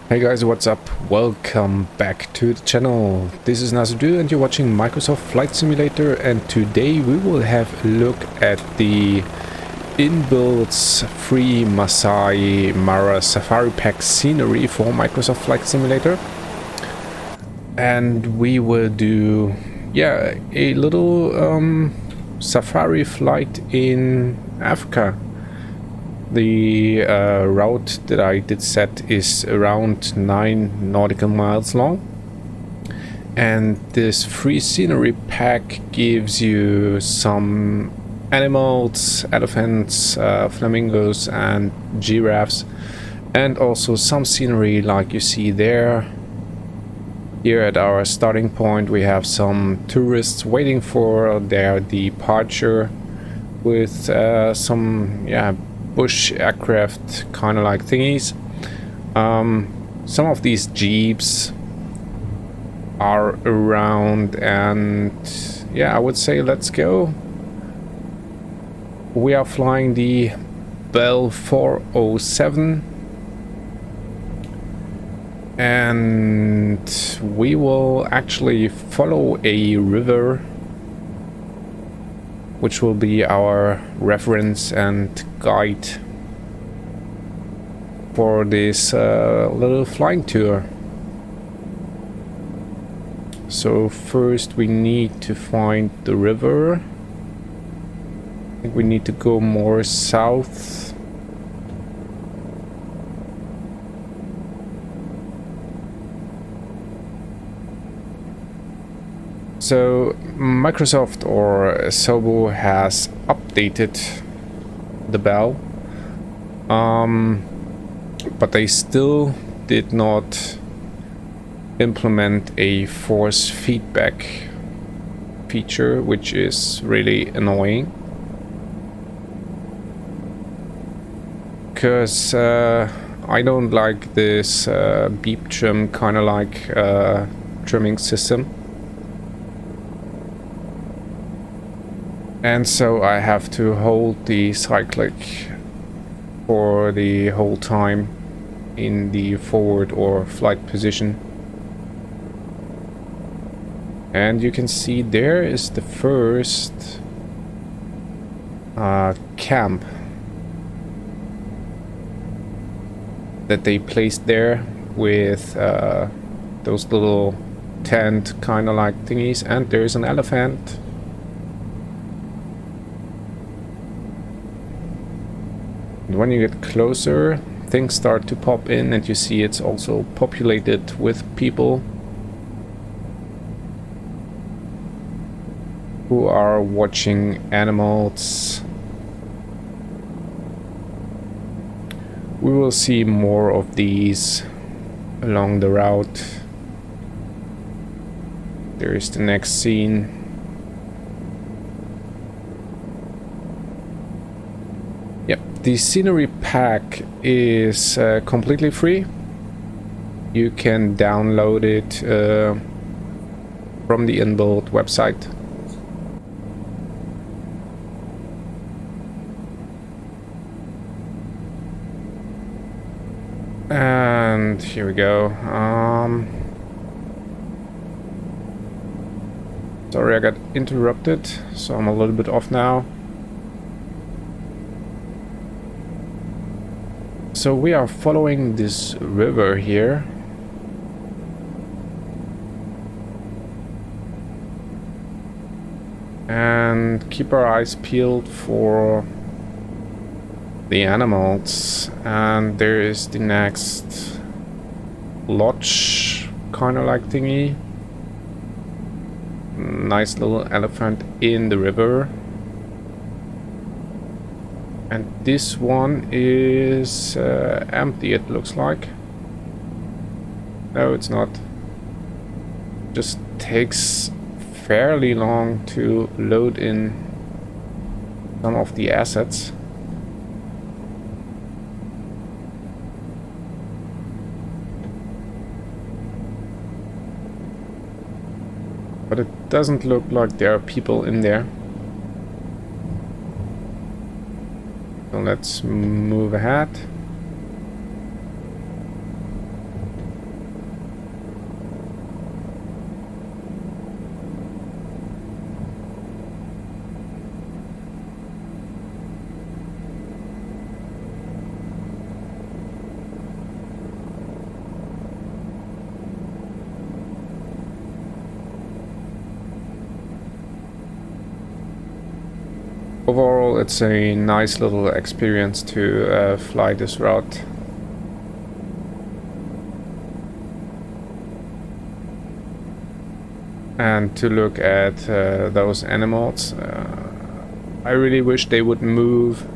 Hey guys, what's up? Welcome back to the channel. This is Nazadu and you're watching Microsoft Flight Simulator, and today we will have a look at the inbuilt free Masai Mara Safari Pack scenery for Microsoft Flight Simulator. And we will do, a little safari flight in Africa. The route that I did set is around 9 nautical miles long, and this free scenery pack gives you some animals, elephants, flamingos and giraffes, and also some scenery like you see there. Here at our starting point we have some tourists waiting for their departure with some bush aircraft kind of like thingies. Some of these jeeps are around, and I would say let's go. We are flying the Bell 407 and we will actually follow a river which will be our reference and guide for this little flying tour. So first we need to find the river. I think we need to go more south. So Microsoft or Sobo has updated the Bell, but they still did not implement a force feedback feature, which is really annoying, because I don't like this beep trim kind of like trimming system. And so I have to hold the cyclic for the whole time in the forward or flight position. And you can see there is the first camp that they placed there with those little tent kind of like thingies, and there's an elephant. When you get closer, things start to pop in, and you see it's also populated with people who are watching animals. We will see more of these along the route. There is the next scene. The scenery pack is completely free. You can download it from the inbuilt website. And here we go. Sorry, I got interrupted, so I'm a little bit off now. So we are following this river here. And keep our eyes peeled for the animals. And there is the next lodge kind of like thingy. Nice little elephant in the river. And this one is empty, it looks like. No, it's not. Just takes fairly long to load in some of the assets. But it doesn't look like there are people in there. So let's move ahead. Overall, it's a nice little experience to fly this route. And to look at those animals. I really wish they would move,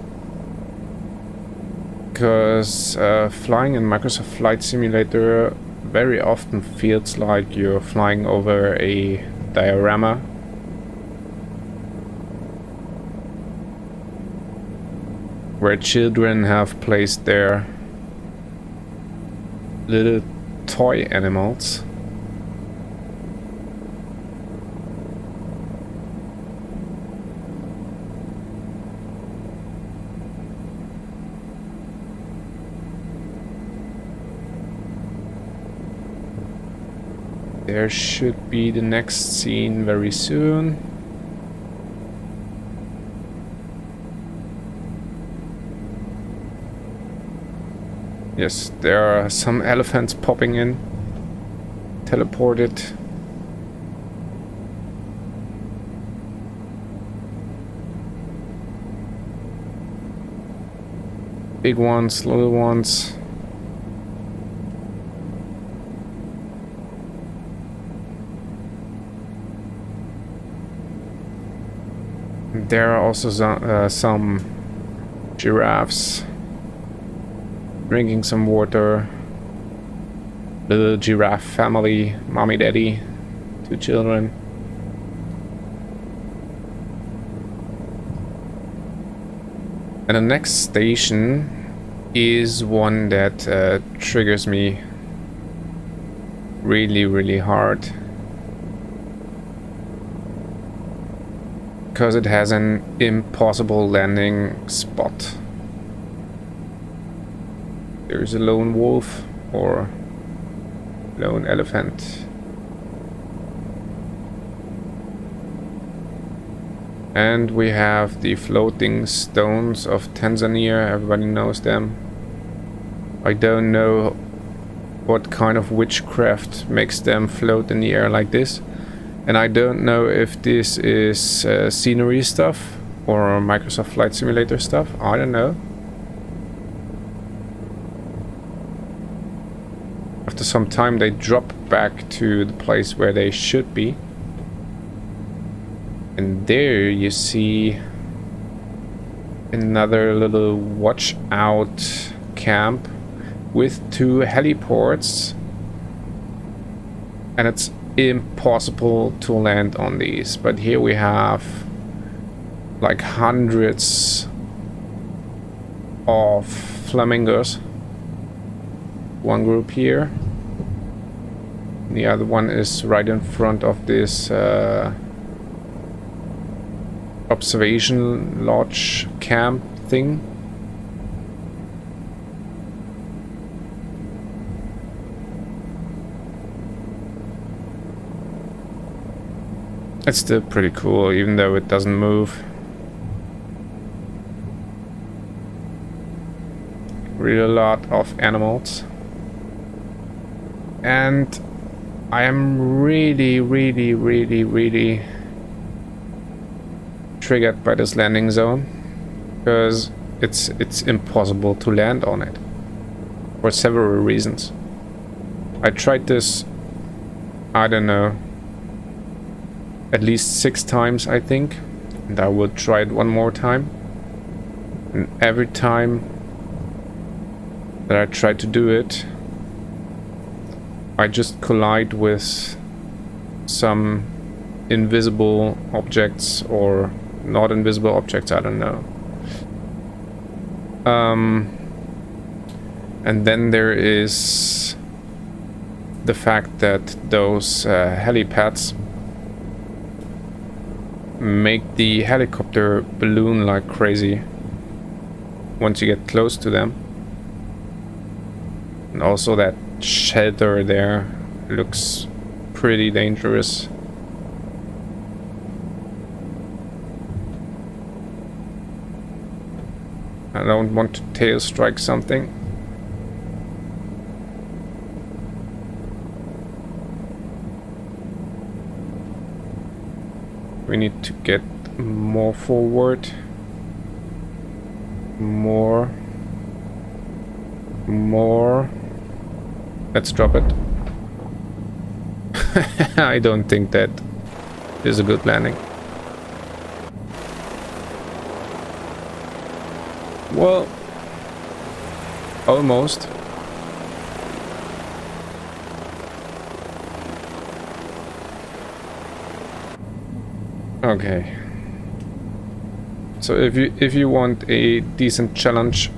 because flying in Microsoft Flight Simulator very often feels like you're flying over a diorama. Where children have placed their little toy animals. There should be the next scene very soon. Yes, there are some elephants popping in, teleported. Big ones, little ones. There are also some giraffes drinking some water. Little giraffe family, mommy, daddy, 2 children. And the next station is one that triggers me really, really hard. Because it has an impossible landing spot. There's a lone wolf or lone elephant. And we have the floating stones of Tanzania. Everybody knows them. I don't know what kind of witchcraft makes them float in the air like this. And I don't know if this is scenery stuff or Microsoft Flight Simulator stuff. I don't know. After some time they drop back to the place where they should be. And there you see another little watch out camp with 2 heliports. And it's impossible to land on these, but here we have like hundreds of flamingos. One group here, the other one is right in front of this observation lodge camp thing. It's still pretty cool, even though it doesn't move. Really a lot of animals. And I am really triggered by this landing zone. Because it's impossible to land on it. For several reasons. I tried this, I don't know, at least 6 times, I think, and I will try it one more time. And every time that I try to do it, I just collide with some invisible objects or not invisible objects, I don't know. And then there is the fact that those helipads make the helicopter balloon like crazy once you get close to them. And also that shelter there looks pretty dangerous. I don't want to tail strike something. We need to get more forward. More. More. Let's drop it. I don't think that is a good landing. Well, almost. Okay. So if you want a decent challenge,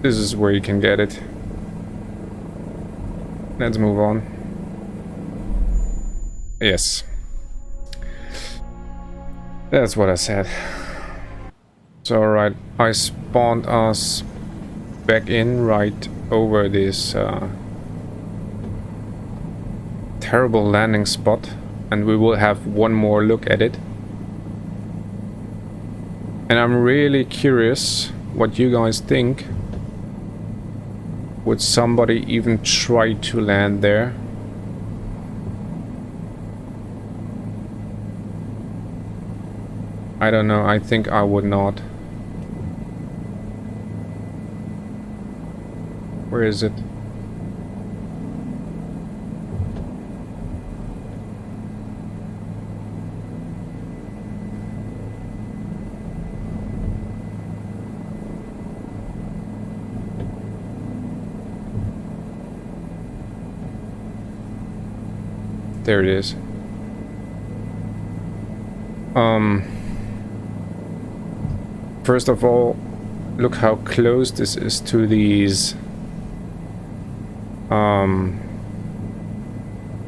this is where you can get it. Let's move on. Yes. That's what I said. So alright, I spawned us back in right over this terrible landing spot, and we will have one more look at it. And I'm really curious what you guys think. Would somebody even try to land there? I don't know, I think I would not. Where is it? There it is. First of all, look how close this is to these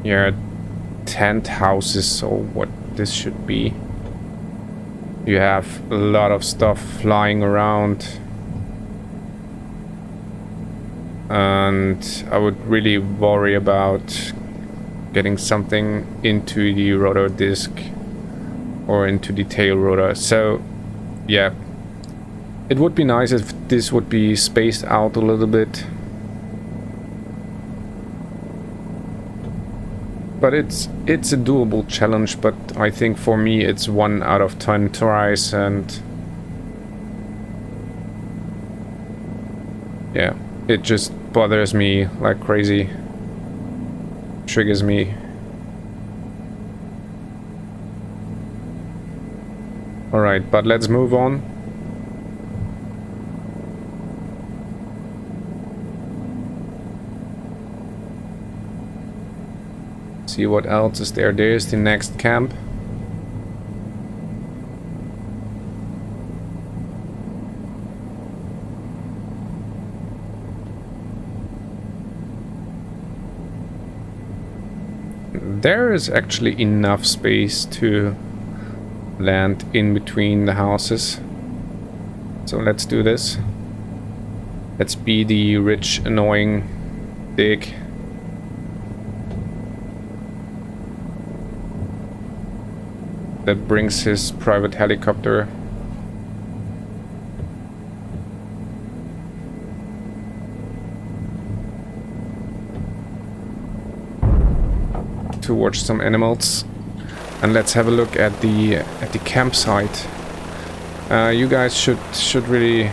yeah, tent houses, or what this should be. You have a lot of stuff flying around, and I would really worry about getting something into the rotor disc or into the tail rotor. So yeah, it would be nice if this would be spaced out a little bit, but it's a doable challenge. But I think for me it's 1 out of 10 tries, and yeah, it just bothers me like crazy. Triggers me. Alright, but let's move on. See what else is there. There's the next camp. There is actually enough space to land in between the houses. So let's do this. Let's be the rich, annoying dick. That brings his private helicopter. To watch some animals, and let's have a look at the campsite. You guys should really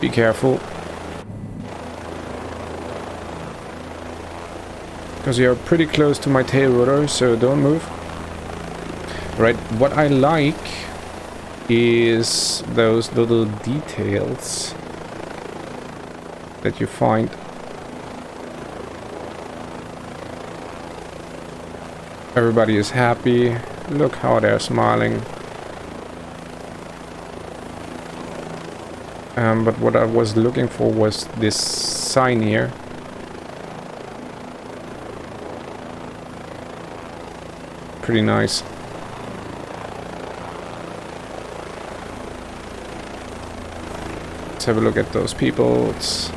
be careful, because you're pretty close to my tail rotor, so don't move. Right, what I like is those little details that you find. Everybody is happy. Look how they're smiling. But what I was looking for was this sign here. Pretty nice. Let's have a look at those people. It's,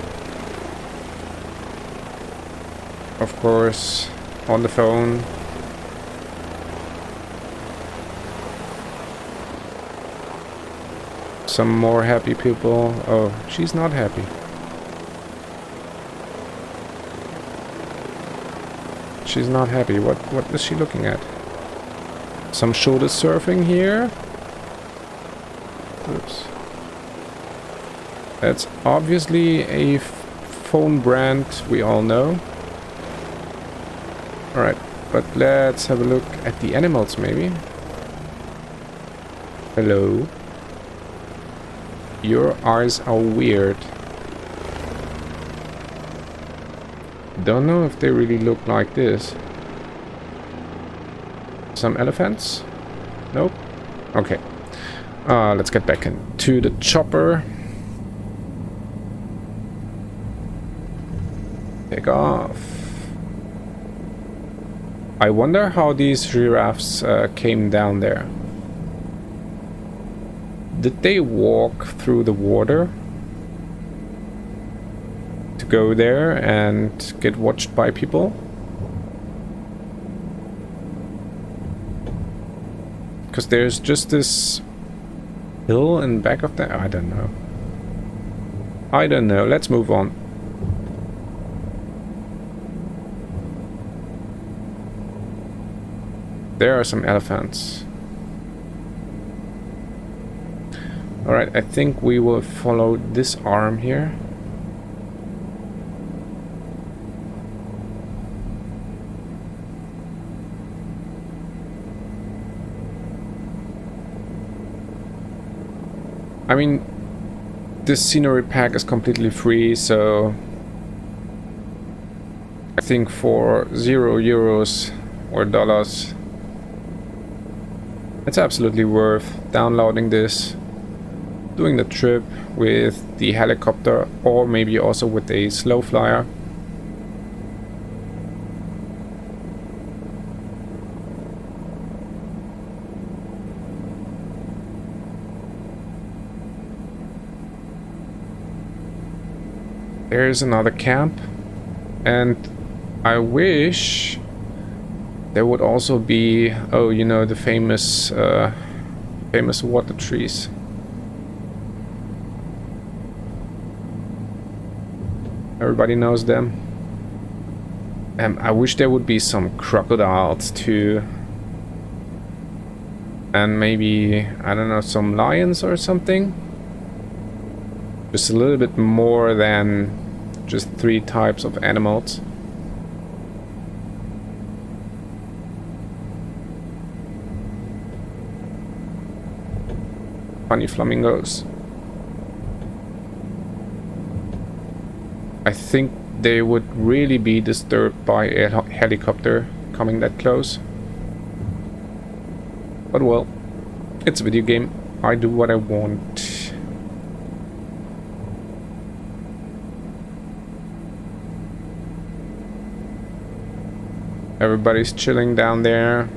of course, on the phone. Some more happy people. Oh, she's not happy. She's not happy. What is she looking at? Some shoulder surfing here. Oops. That's obviously a phone brand we all know. Alright, but let's have a look at the animals maybe. Hello. Your eyes are weird. Don't know if they really look like this. Some elephants? Nope. Okay. Let's get back into the chopper. Take off. I wonder how these giraffes came down there. Did they walk through the water to go there and get watched by people? Because there's just this hill in back of that. I don't know. I don't know. Let's move on. There are some elephants. Alright, I think we will follow this arm here. I mean, this scenery pack is completely free, so I think for €0 or dollars, it's absolutely worth downloading this, doing the trip with the helicopter, or maybe also with a slow flyer. There's another camp, and I wish there would also be, oh, you know, the famous water trees. Everybody knows them. I wish there would be some crocodiles too, and maybe, I don't know, some lions or something. Just a little bit more than just 3 types of animals. Funny flamingos. I think they would really be disturbed by a helicopter coming that close. But well, it's a video game. I do what I want. Everybody's chilling down there.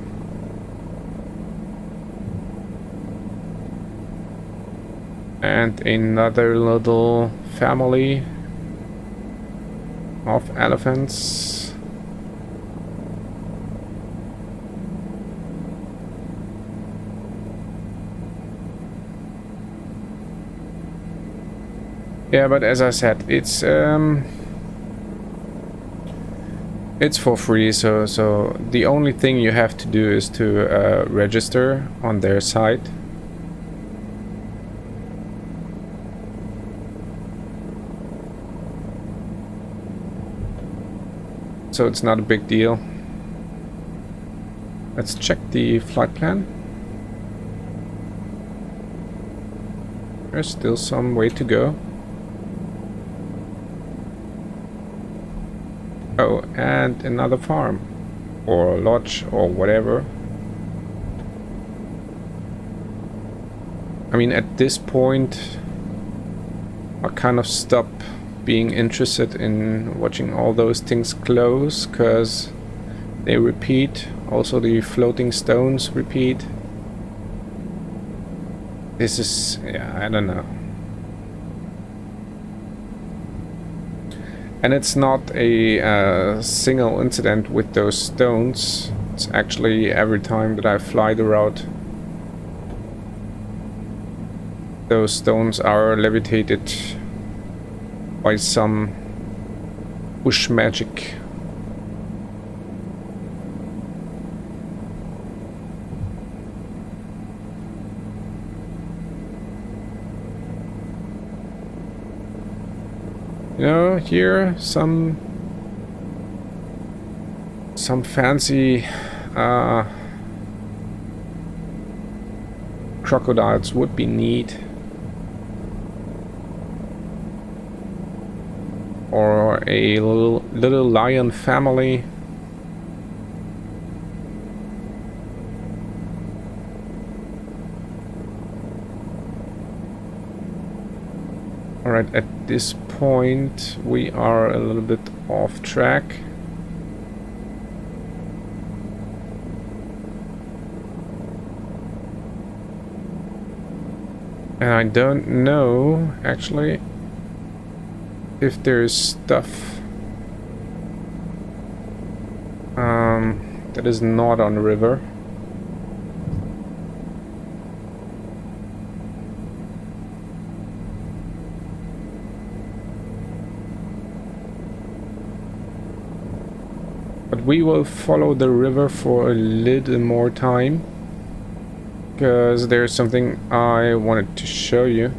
And another little family of elephants. Yeah, but as I said, it's for free, so the only thing you have to do is to register on their site. So it's not a big deal. Let's check the flight plan. There's still some way to go. Oh, and another farm, or lodge, or whatever. I mean, at this point, I kind of stop being interested in watching all those things close, because they repeat. Also, the floating stones repeat. This is, yeah, I don't know. And it's not a single incident with those stones. It's actually every time that I fly the route, those stones are levitated by some whoosh magic. You know, here some fancy crocodiles would be neat. Or a little lion family. Alright, at this point we are a little bit off track. And I don't know, actually, if there's stuff that is not on the river. But we will follow the river for a little more time, because there's something I wanted to show you.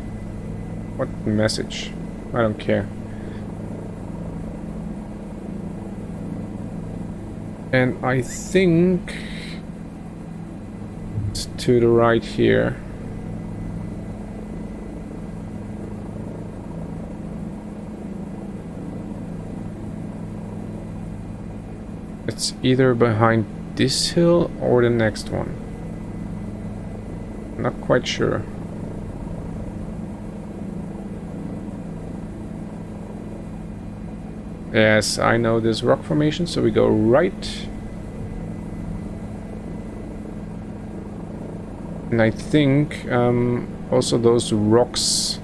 What message? I don't care. And I think it's to the right here. It's either behind this hill or the next one. Not quite sure. Yes, I know this rock formation, so we go right. And I think also those rocks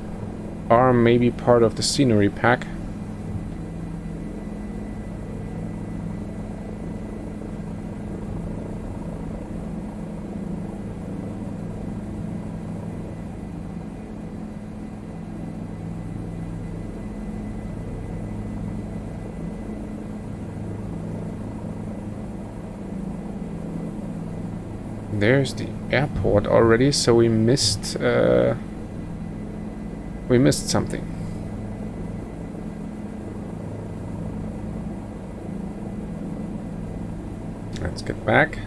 are maybe part of the scenery pack. There's the airport already, so we missed something. Let's get back.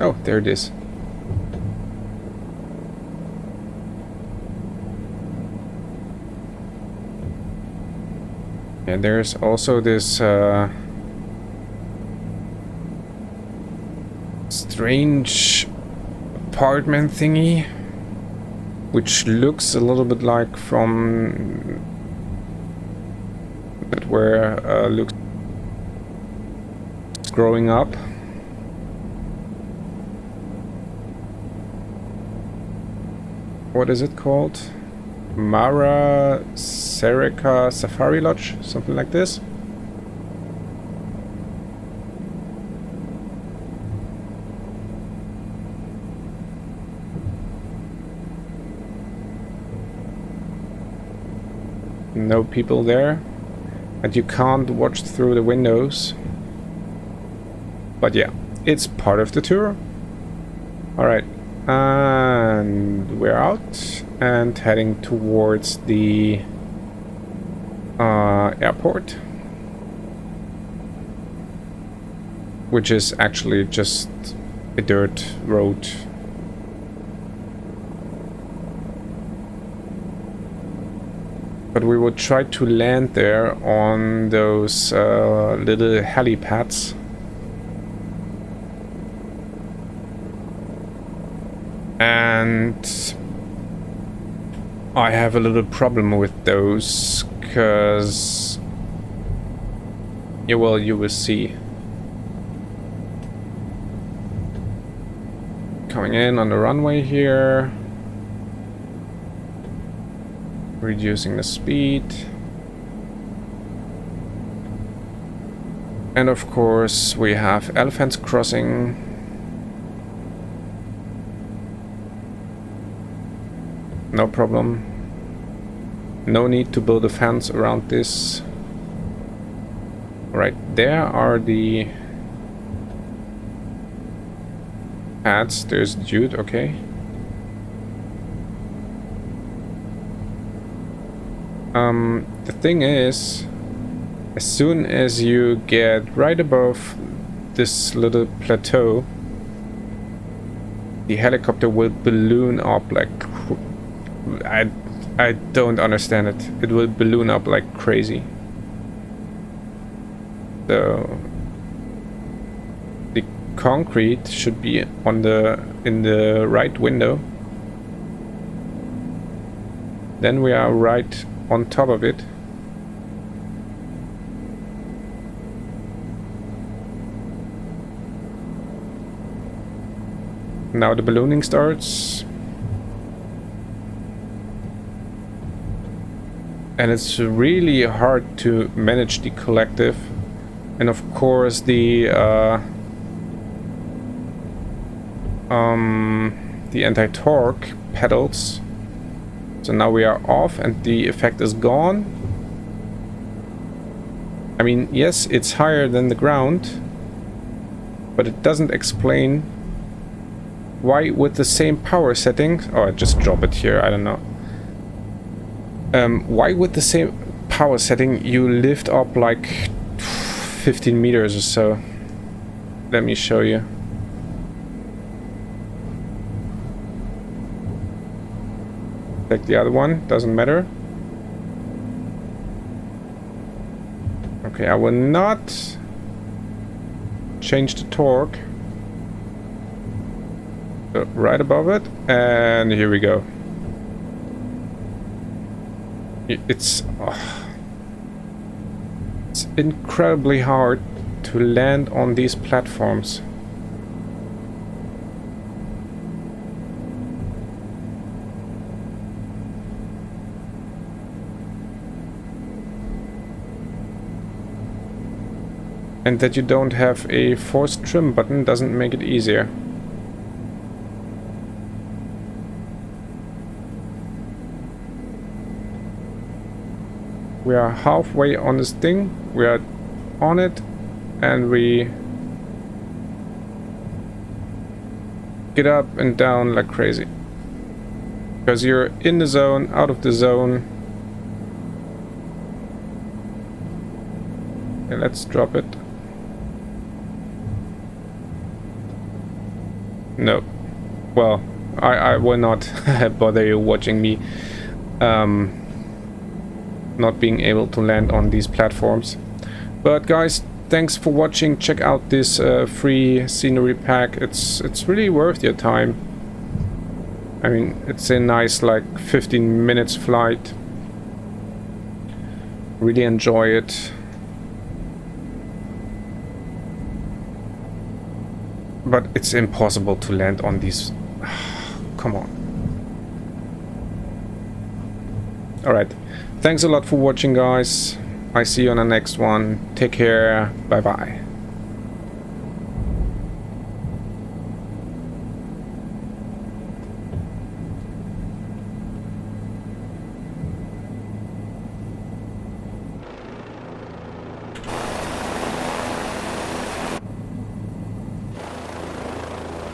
Oh, there it is. And there's also this strange apartment thingy, which looks a little bit like from where Luke's growing up. What is it called? Mara Serika Safari Lodge? Something like this? No people there. And you can't watch through the windows. But yeah, it's part of the tour. Alright. And we're out and heading towards the airport, which is actually just a dirt road. But we will try to land there on those little helipads. And I have a little problem with those, because, yeah, well, you will see. Coming in on the runway here. Reducing the speed. And of course we have elephants crossing. No problem. No need to build a fence around this. Right, there are the pads. There's Jude, okay. The thing is, as soon as you get right above this little plateau, the helicopter will balloon up like... I don't understand it. It will balloon up like crazy. So the concrete should be on in the right window. Then we are right on top of it. Now the ballooning starts. And it's really hard to manage the collective. And of course the anti-torque pedals. So now we are off and the effect is gone. I mean, yes, it's higher than the ground, but it doesn't explain why with the same power setting... Oh, I just drop it here, I don't know. Why with the same power setting you lift up like 15 meters or so? Let me show you. Take the other one, doesn't matter. Okay, I will not change the torque. So right above it, and here we go. It's incredibly hard to land on these platforms. And that you don't have a force trim button doesn't make it easier. We are halfway on this thing, we are on it, and we get up and down like crazy. Because you're in the zone, out of the zone. Okay, let's drop it. No. Well, I will not bother you watching me not being able to land on these platforms. But guys, thanks for watching. Check out this free scenery pack. It's really worth your time. I mean, it's a nice like 15 minutes flight. Really enjoy it. But it's impossible to land on these. Come on. Alright. Thanks a lot for watching, guys. I see you on the next one. Take care. Bye bye.